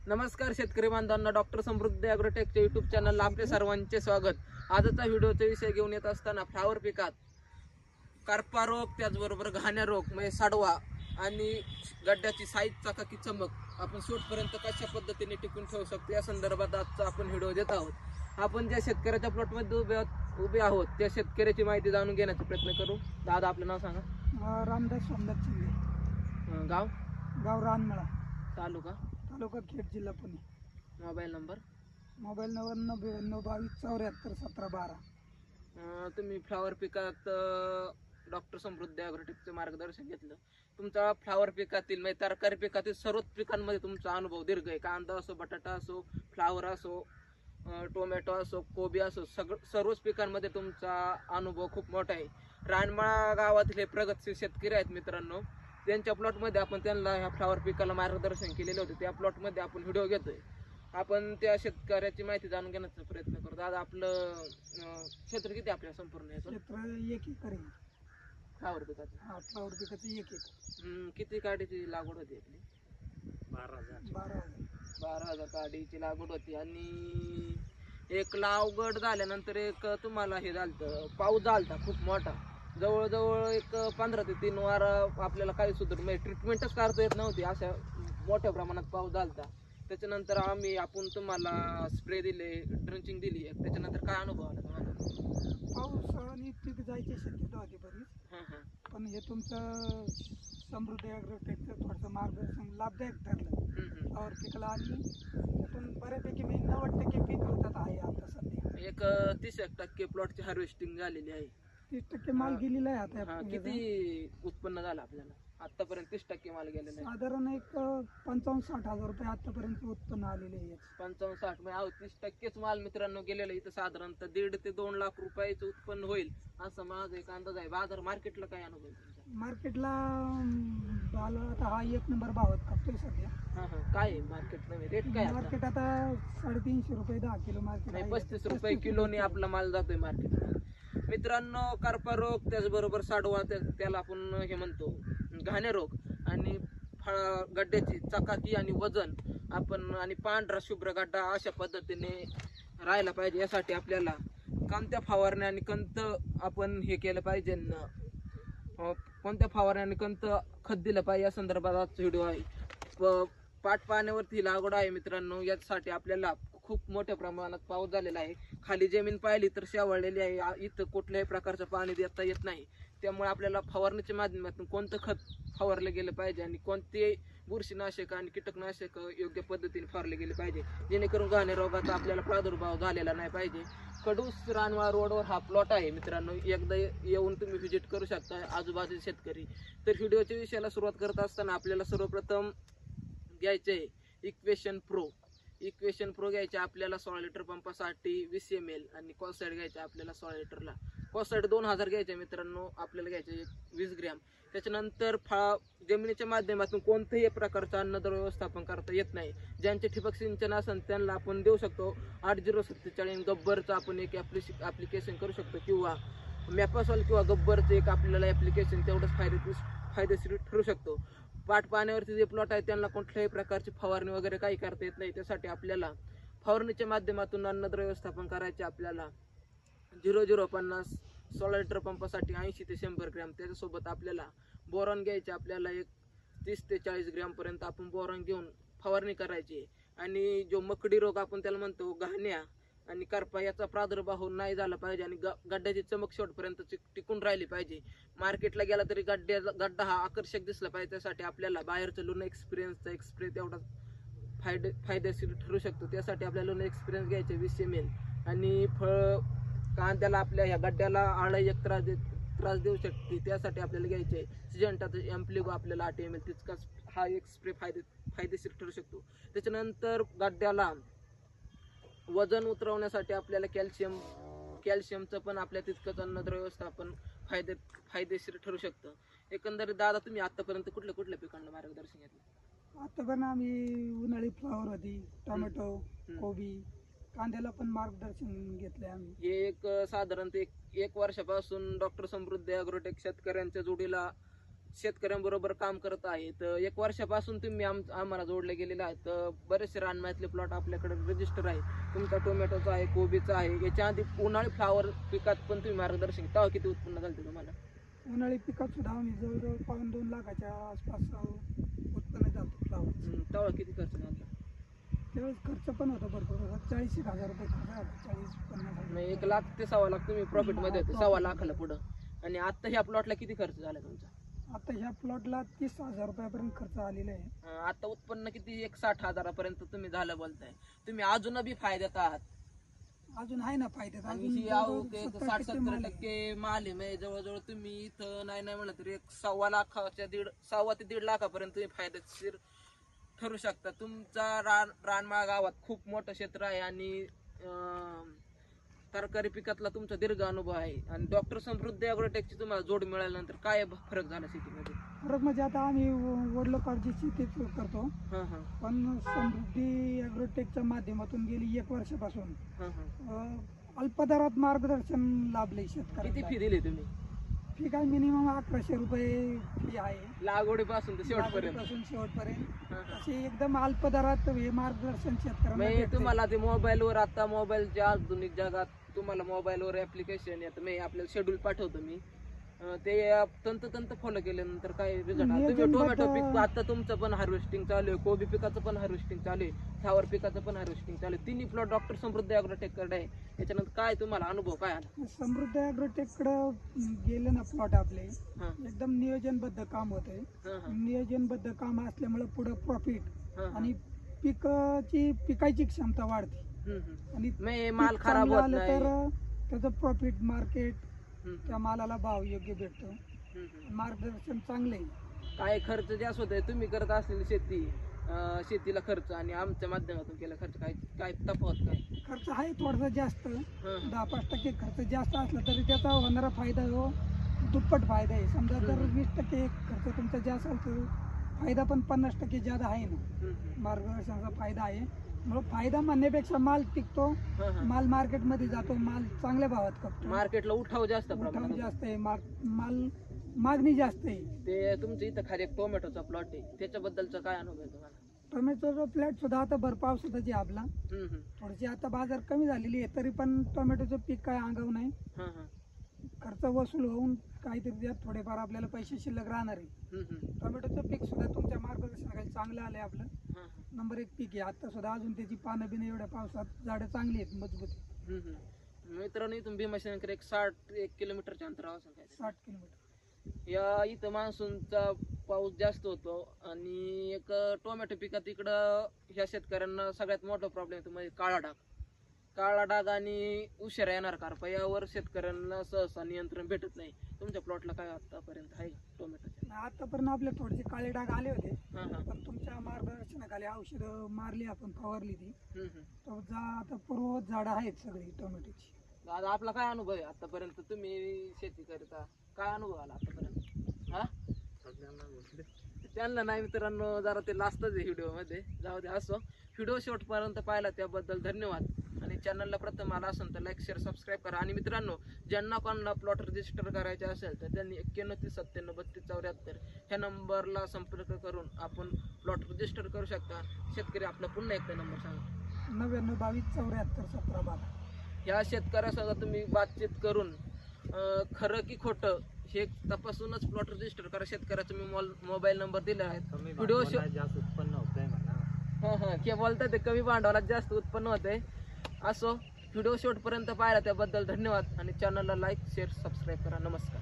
नमस्कार शेतकरी बांधवांना, डॉक्टर समृद्धी ॲग्रोटेकच्या युट्यूब चॅनलला आपले सर्वांचे स्वागत. आजचा व्हिडिओचा विषय घेऊन येत असताना फ्लावर पिकात करपा रोग, त्याचबरोबर घाण्या रोग म्हणजे साडवा आणि गड्ड्याची साईज, चकाकी, चमक आपण शेवटपर्यंत कशा पद्धतीने टिकून ठेवू शकतो या संदर्भात आजचा आपण व्हिडिओ देत आहोत. आपण ज्या शेतकऱ्याच्या प्लॉटमध्ये उभे आहोत त्या शेतकऱ्याची माहिती जाणून घेण्याचा प्रयत्न करू. दादा, आपलं नाव सांगा. रामदास सोमनाथ शिंदे, गाव गाव रानमळा, तालुका तालुका खेड, जिल्हा पुणे. Mobile number 9922741712. तुम्ही फ्लावर पिकात डॉक्टर समृद्धी ॲग्रोटेकचं मार्गदर्शन घेतलं. तुमचा फ्लावर पिकातील म्हणजे तरकारी पिकातील सर्वच पिकांमध्ये तुमचा अनुभव दीर्घ आहे. कांदा असो, बटाटा असो, फ्लावर असो, टोमॅटो असो, कोबी असो, सर्वच पिकांमध्ये तुमचा अनुभव खूप मोठा आहे. रानमळा गावातील हे प्रगतशील शेतकरी आहेत मित्रांनो. त्यांच्या प्लॉटमध्ये आपण त्यांना ह्या फ्लावर पिकाला मार्गदर्शन केलेले होते. त्या प्लॉटमध्ये आपण व्हिडिओ घेतोय. आपण त्या शेतकऱ्याची माहिती जाणून घेण्याचा प्रयत्न करू. दादा, आपलं क्षेत्र किती आपल्या संपूर्ण याचं क्षेत्र 1 एकर आहे. फ्लावर पिकाचं? फ्लावर पिकाचं 1 एकर. किती काडीची लागवड होती आपली? 12,000 काडीची लागवड होती. आणि एक लागवड झाल्यानंतर एक तुम्हाला हे झालं, पाऊस झालता खूप मोठा. जवळजवळ एक 15 ते 3 वार आपल्याला काही सुधार म्हणजे ट्रीटमेंटच करता येत नव्हती, अशा मोठ्या प्रमाणात पाऊस झालता. त्याच्यानंतर आपण तुम्हाला स्प्रे दिले, ड्रिंचिंग दिली. त्याच्यानंतर काय अनुभव आला तुम्हाला? पावसाने पीक जायची शक्यता होती बरीच, पण हे तुमचं समृद्धी ॲग्रोटेकचं थोडंसं मार्गदर्शन लाभदायक ठरलं फ्लावर पिकाला. आणि त्यातून बऱ्यापैकी 90% पीक हातात आहे आता सध्या. एक 30% प्लॉटची हार्वेस्टिंग झालेली आहे. 30% माल गेलेला आहे आता. किती उत्पन्न झालं आपल्याला आतापर्यंत? 30% माल गेलेला आहे. साधारण एक 55-60 हजार रुपये आतापर्यंत उत्पन्न आलेले आहे. 55-60 म्हणजे 30%च माल मित्रांनो गेलेला. इथं साधारणतः 1.5 ते 2 लाख रुपयाचं उत्पन्न होईल असं माझा एक अंदाज आहे. बाजार मार्केटला काय अनुभव आहे तुमचा? मार्केटला आता हा 1 नंबर भावात खपतोय सध्या. काय आहे मार्केट नव्हे रेट? काय मार्केट आता 350 रुपये 10 किलो मार्केट आहे. 35 रुपये किलोने आपला माल जातोय मार्केटमध्ये मित्रांनो. करपा रोग, त्याचबरोबर साडवा, त्याला आपण हे म्हणतो घाण्या रोग, आणि गड्ड्याची चकाकी आणि वजन आपण आणि पांढरा शुभ्र गड्डा अशा पद्धतीने राहायला पाहिजे. यासाठी आपल्याला कोणत्या फवारण्या आणि कोणतं आपण हे केलं पाहिजे, कोणत्या फवारण्याने कोणतं खत दिलं पाहिजे या संदर्भात आजचा व्हिडिओ आहे. पाट पाण्यावरती लागवड आहे मित्रांनो. यासाठी आपल्याला खूप मोठ्या प्रमाणात पाऊस झालेला आहे. खाली जमीन पाहिली तर शेवाळलेली आहे. इथं कुठल्याही प्रकारचं पाणी देता येत नाही. त्यामुळे आपल्याला फवारणीच्या माध्यमातून कोणतं खत फवारलं गेलं पाहिजे आणि कोणते बुरशीनाशक आणि कीटकनाशक योग्य पद्धतीने फवारले गेले पाहिजे, जेणेकरून घाण्या रोगाचा आपल्याला प्रादुर्भाव झालेला नाही पाहिजे. कडूस रानमळा रोडवर हा प्लॉट आहे मित्रांनो. एकदा येऊन तुम्ही व्हिजिट करू शकता आजूबाजूचे शेतकरी. तर व्हिडिओच्या विषयाला सुरुवात करत असताना आपल्याला सर्वप्रथम घ्यायचे इक्वेशन प्रो घ्यायचे आपल्याला 16 लिटर पंपासाठी 20 ml, आणि कॉसाईड घ्यायचे आपल्याला 16 लिटरला. कॉसाईड 2000 घ्यायचे मित्रांनो. आपल्याला घ्यायचे 20 ग्रॅम. त्याच्यानंतर जमिनीच्या माध्यमातून कोणत्याही प्रकारचं अन्नद्रव्य व्यवस्थापन करता येत नाही. ज्यांचे ठिबक सिंचन असेल त्यांना आपण देऊ शकतो 8047 गब्बरचं आपण एक ॲप्लिकेशन करू शकतो, किंवा मॅपासॉल किंवा गब्बरचं एक आपल्याला ॲप्लिकेशन तेवढंच फायदेशीर ठरू शकतो. पाट पाण्यावरती जे प्लॉट आहे त्यांना कुठल्याही प्रकारची फवारणी वगैरे काही करता येत नाही. त्यासाठी आपल्याला फवारणीच्या माध्यमातून अन्नद्रव्य व्यवस्थापन करायचे. आपल्याला 0050 16 लिटर पंपासाठी 80 ते 100 ग्रॅम. त्याच्यासोबत आपल्याला बोरॉन घ्यायचे. आपल्याला एक 30 ते 40 ग्रॅम पर्यंत आपण बोरॉन घेऊन फवारणी करायची. आणि जो मकडी रोग आपण त्याला म्हणतो, घाण्या आणि करपा, याचा प्रादुर्भाव नाही झाला पाहिजे आणि गड्ड्याची चमक शेवटपर्यंत टिकून राहिली पाहिजे. मार्केटला गेला तरी गड्डा हा आकर्षक दिसला पाहिजे. त्यासाठी आपल्याला बाहेरचं लुना एक्सपिरियन्सचा एक स्प्रे तेवढा फायदेशीर ठरू शकतो. त्यासाठी आपल्याला लुना एक्सपिरियन्स घ्यायचे 20 ml. आणि कांद्याला आपल्या ह्या गड्ड्याला आळी एक त्रास देऊ शकते, त्यासाठी आपल्याला घ्यायचे सिजंटाचं एम्प्लिगो आपल्याला 8 ml. तितकाच हा एक स्प्रे फायदेशीर ठरू शकतो. त्याच्यानंतर गड्ड्याला वजन उतरवण्यासाठी आपल्याला कॅल्शियमचं पण आपल्या तितकंच अन्नद्रव्य व्यवस्थापन फायदेशीर ठरू शकतं. एकंदरीत दादा, तुम्ही आतापर्यंत कुठल्या पिकांना मार्गदर्शन घेतलं? आतापर्यंत आम्ही उन्हाळी फ्लावर होती, टोमॅटो, कोबी, कांद्याला पण मार्गदर्शन घेतलंय आम्ही. हे एक साधारणतः एक वर्षापासून डॉक्टर समृद्धी ॲग्रोटेक शेतकऱ्यांच्या जोडीला शेतकऱ्यांबरोबर काम करत आहेत. 1 वर्षापासून तुम्ही आम्हाला जोडले गेलेले आहेत. बरेचसे रानमाळ्यातले प्लॉट आपल्याकडे रजिस्टर आहे. तुमचा टोमॅटोचा आहे, कोबीचा आहे. याच्या आधी उन्हाळी फ्लावर पिकात पण तुम्ही मार्गदर्शन तेव्हा किती उत्पन्न झालं तुम्हाला? उन्हाळी पिकात सुद्धा आम्ही जवळजवळ 2 लाखाच्या आसपास उत्पन्न झालं फ्लावर. तेव्हा किती खर्च झाला? त्यावेळेस खर्च पण होता भरपूर, 40,000 रुपये खर्च झाला. 40-50,000. 1 लाख ते 1.25 लाख तुम्ही प्रॉफिट मध्ये होते, 1.25 लाखाला पुढं. आणि आता ह्या प्लॉटला किती खर्च झाला तुमचा? आता ह्या प्लॉटला 30,000 रुपयापर्यंत खर्च आलेला आहे. आता उत्पन्न किती? 60,000 तुम्ही झालं बोलताय. तुम्ही अजून बी फायद्यात आहात. अजून आहे ना फायद्यात. आणि अजून ही जवळजवळ 60-70% माल आहे. टक्के माल आहे. म्हणजे जवळजवळ तुम्ही इथं नाही म्हणलं तरी 1.25 लाखाच्या 1.5 ते 1.5 लाखापर्यंत तुम्ही फायदेशीर ठरू शकता. तुमचा रानमाळ गावात खूप मोठं क्षेत्र आहे आणि तरकारी पिकातला तुमचा दीर्घ अनुभव आहे. आणि डॉक्टर समृद्धी ॲग्रोटेकची तुम्हाला जोड मिळाल्यानंतर काय फरक झाला शेतीमध्ये? फरक म्हणजे आता आम्ही वडिलोपार्जित शेतीच करतो, पण समृद्धी ॲग्रोटेकच्या माध्यमातून गेली 1 वर्षापासून अल्प दरात मार्गदर्शन लाभले शेतकऱ्यांना. किती फी दिली तुम्ही? फी काय मिनिमम 1100 रुपये फी आहे लागवडीपासून तर शेवटपर्यंत. अशी एकदम अल्प दरात हे मार्गदर्शन शेतकऱ्यांना म्हणजे भेटते. तुम्हाला ते मोबाईलवर, आता मोबाईलच्या आधुनिक जगात तुम्हाला मोबाईलवर ऍप्लिकेशन येतं. मी आपल्याला शेड्यूल पाठवतो. मी ते तंत फॉलो केल्यानंतर काय रिझल्ट? तुम्ही टोमॅटो पीक आता तुमचं पण हार्वेस्टिंग चालू आहे, कोबी पिकाचं पण हार्वेस्टिंग चालू आहे, फ्लावर पिकाचं पण हार्वेस्टिंग चालू आहे. तिन्ही प्लॉट डॉक्टर समृद्धी ॲग्रोटेक कडे आहे. त्याच्यानंतर काय तुम्हाला अनुभव काय आला? समृद्धी ॲग्रोटेक कडे गेले ना प्लॉट आपले एकदम नियोजनबद्ध काम होत आहे. नियोजनबद्ध काम असल्यामुळे पुढे प्रॉफिट आणि पिकाची क्षमता वाढते. आणि माल खराब होत नाही तर त्याचं प्रॉफिट, मार्केट, त्या मालाला भाव योग्य भेटतो. मार्गदर्शन चांगले. काय खर्च जास्त होतोय तुम्ही करत असलेली शेतीला खर्च आणि आमच्या माध्यमातून केला खर्च काय तफावत? काय खर्च आहे थोडासा जास्त, 10-5% खर्च जास्त असला तरी त्याचा होणारा फायदा हो दुप्पट फायदा आहे. समजा जर 20% खर्च तुमचा जास्त असेल तर फायदा पण 50% ज्यादा आहे ना. मार्गदर्शनाचा फायदा आहे. मग फायदा म्हणण्यापेक्षा माल टिकतो, माल मार्केटमध्ये जातो, माल चांगल्या भावात खपतो. मार्केटला उठाव जास्त आहे, माल मागणी जास्त आहे. ते तुमचं इथं खाली एक टोमॅटोचा प्लॉट आहे, त्याच्याबद्दलचा काय अनुभव आहे तुम्हाला? टोमॅटोचा प्लॉट सुद्धा आता पावसाची आपला थोडीशी आता बाजार कमी झालेली आहे, तरी पण टोमॅटोचं पीक काय अंगावर नाही. खर्च वसूल होऊन काहीतरी त्यात थोडेफार आपल्याला पैसे शिल्लक राहणार आहे. टोमॅटोचं पीक सुद्धा तुमच्या मार्गदर्शनाखाली चांगलं आलंय. आपलं नंबर 1 पीक आहे. आता सुद्धा अजून त्याची पानं बिनं एवढ्या पावसात झाडं चांगली आहेत, मजबूत. मित्रांनो, इथून भीमाशंकर एक 60 किलोमीटरच्या अंतरावर असेल काय? 60 किलोमीटर. या इथं मान्सूनचा पाऊस जास्त होतो आणि एक टोमॅटो पिकात इकडं ह्या शेतकऱ्यांना सगळ्यात मोठा प्रॉब्लेम येतो म्हणजे काळा डाग आणि उशिरा येणार कारपा. यावर शेतकऱ्यांना सहसा नियंत्रण भेटत नाही. तुमच्या प्लॉटला काय आतापर्यंत आहे टोमॅटोच्या? आतापर्यंत आपले थोडेसे काळे डाग आले होते, पण तुमच्या मार्गदर्शनाखाली औषधं मारली, आपण फवारली ती. आता पूर्ववत झाडं आहेत सगळी टोमॅटोची. दादा, आपला काय अनुभव आहे आतापर्यंत? तुम्ही शेती करता, काय अनुभव आला आतापर्यंत? त्यांना नाही मित्रांनो, जरा ते लास्टच आहे व्हिडिओ मध्ये. जाऊ दे. असो, व्हिडिओ शेवटपर्यंत पाहिला त्याबद्दल धन्यवाद. आणि चॅनलला प्रथम आला असेल तर लाईक, शेअर, सबस्क्राईब करा. आणि मित्रांनो, ज्यांना कोणाला प्लॉट रजिस्टर करायचे असेल तर त्यांनी 9130973274 ह्या नंबरला संपर्क करून आपण प्लॉट रजिस्टर करू शकता. शेतकरी आपला पुन्हा एकदा नंबर सांगा. 9922741712. ह्या शेतकऱ्यासोबत तुम्ही बातचीत करून खरं की खोटं हे तपासूनच प्लॉट रजिस्टर करा. शेतकऱ्याचा मी मोबाईल नंबर दिला आहे. व्हिडिओ जास्त उत्पन्न होतंय म्हणा. हे बोलतात ते कमी भांडवलात जास्त उत्पन्न होतंय. असो, व्हिडिओ शेवटपर्यंत पाहिला त्याबद्दल धन्यवाद. आणि चॅनलला लाईक, शेअर, सबस्क्राईब करा. नमस्कार.